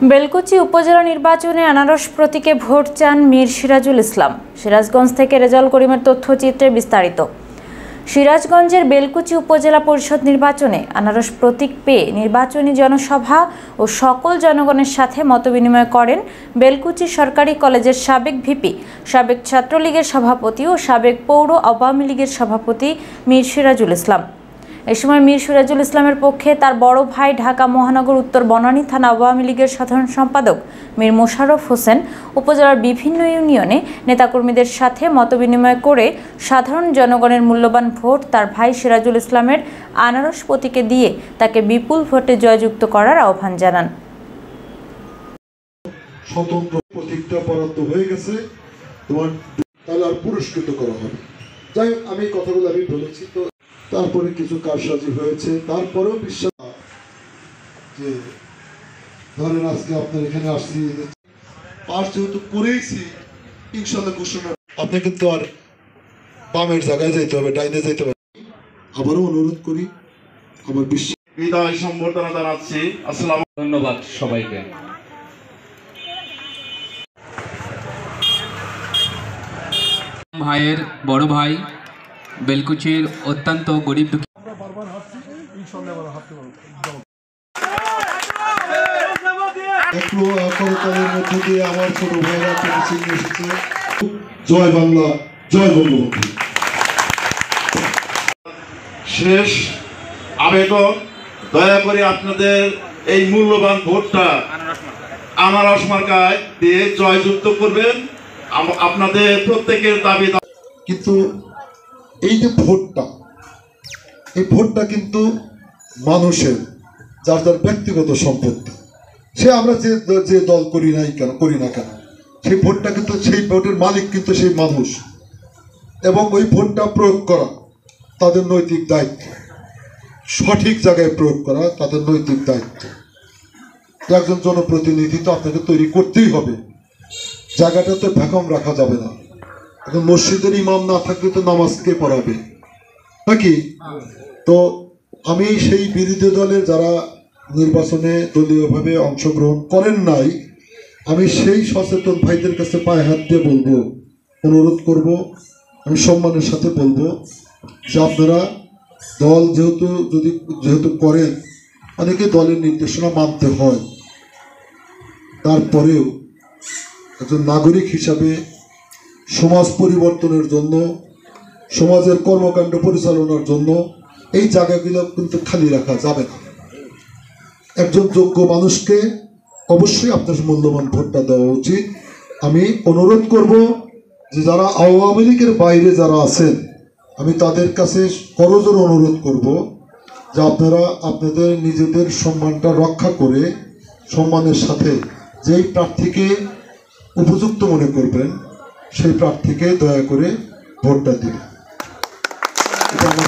বেলকুচি উপজেলা নির্বাচনে আনারস প্রতীকে ভোট চান মীর সিরাজুল ইসলাম। সিরাজগঞ্জ থেকে রেজাউল করিমের তথ্যচিত্রে বিস্তারিত। সিরাজগঞ্জের বেলকুচি উপজেলা পরিষদ নির্বাচনে আনারস প্রতীক পেয়ে নির্বাচনী জনসভা ও সকল জনগণের সাথে মতবিনিময় করেন বেলকুচি সরকারি কলেজের সাবেক ভিপি, সাবেক ছাত্রলীগের সভাপতি ও সাবেক পৌর আওয়ামী লীগের সভাপতি মীর সিরাজুল ইসলাম। এ সময় মীর সিরাজুল ইসলামের পক্ষে তার বড় ভাই ঢাকা মহানগর উত্তর বনানী থানা আওয়ামী লীগের সাধারণ সম্পাদক মীর মোশাররফ হোসেন উপজেলার বিভিন্ন ইউনিয়নে নেতাকর্মীদের সাথে মতবিনিময় করে সাধারণ জনগণের মূল্যবান ভোট তার ভাই সিরাজুল ইসলামের আনারস প্রতীকে দিয়ে তাকে বিপুল ভোটে জয়যুক্ত করার আহ্বান জানান। স্বতন্ত্র প্রতীকটা বরাদ্দ হয়ে গেছে, তোমার তাহলে আর পুরস্কৃত করা হবে। যাই হোক, আমি কথাগুলো আমি বলেছি, তো তারপরে কিছু কারসাজি হয়েছে, তারপরেও বিশ্বাস যে ধরেন আজকে আপনার এখানে আসছি, পাস যেহেতু করেইছি ইনশাল্লাহ ঘোষণা, আপনি কিন্তু আর বামের জায়গায় যাইতে হবে, ডাইনে যাইতে হবে। আবারও অনুরোধ করি, আমার বিশ্বাস বিদায় সম্বর্ধনা জানাচ্ছি। আসসালাম, ধন্যবাদ সবাইকে। ভাইয়ের বড় ভাই, বেলকুচির অত্যন্ত গরিব দুঃখী মধ্যে দিয়ে আমার ছোট ভাইরা চিহ্ন এসেছে। জয় বাংলা, জয় বঙ্গবন্ধু। শেষ আবেদন, দয়া করে আপনাদের এই মূল্যবান ভোটটা আনারস মার্কায় দিয়ে জয়যুক্ত করবেন। আপনাদের প্রত্যেকের দাবি। কিন্তু এই যে ভোটটা, এই ভোটটা কিন্তু মানুষের, যার যার ব্যক্তিগত সম্পত্তি। সে আমরা যে দল করি না কেন, সেই ভোটটা কিন্তু, সেই ভোটের মালিক কিন্তু সেই মানুষ, এবং ওই ভোটটা প্রয়োগ করা তাদের নৈতিক দায়িত্ব, সঠিক জায়গায় প্রয়োগ করা তাদের নৈতিক দায়িত্ব। একজন জনপ্রতিনিধি তো আপনাকে তৈরি করতেই হবে, জায়গাটাতে ভ্যাকুয়াম রাখা যাবে না। এখন মসজিদের ইমাম না থাকলে তো নামাজ কে পড়াবে নাকি? তো আমি সেই বিরোধী দলের যারা নির্বাচনে দলীয়ভাবে অংশগ্রহণ করেন নাই, আমি সেই সচেতন ভাইদের কাছে পায়ে হাত দিয়ে বলবো, অনুরোধ করব, আমি সম্মানের সাথে বলবো যে আপনারা দল যেহেতু করেন, অনেকে দলের নির্দেশনা মানতে হয়, তারপরেও একজন নাগরিক হিসাবে সমাজ পরিবর্তনের জন্য, সমাজের কর্মকাণ্ড পরিচালনার জন্য এই জায়গাগুলো কিন্তু খালি রাখা যাবে না। একজন যোগ্য মানুষকে অবশ্যই আপনার মূল্যবান ভোটটা দেওয়া উচিত। আমি অনুরোধ করব যে যারা আওয়ামী লীগের বাইরে যারা আছেন, আমি তাদের কাছে করজোর অনুরোধ করব যে আপনারা আপনাদের নিজেদের সম্মানটা রক্ষা করে সম্মানের সাথে যেই প্রার্থীকে উপযুক্ত মনে করবেন সেই প্রার্থীকে দয়া করে ভোটটা দিন। এটা আমার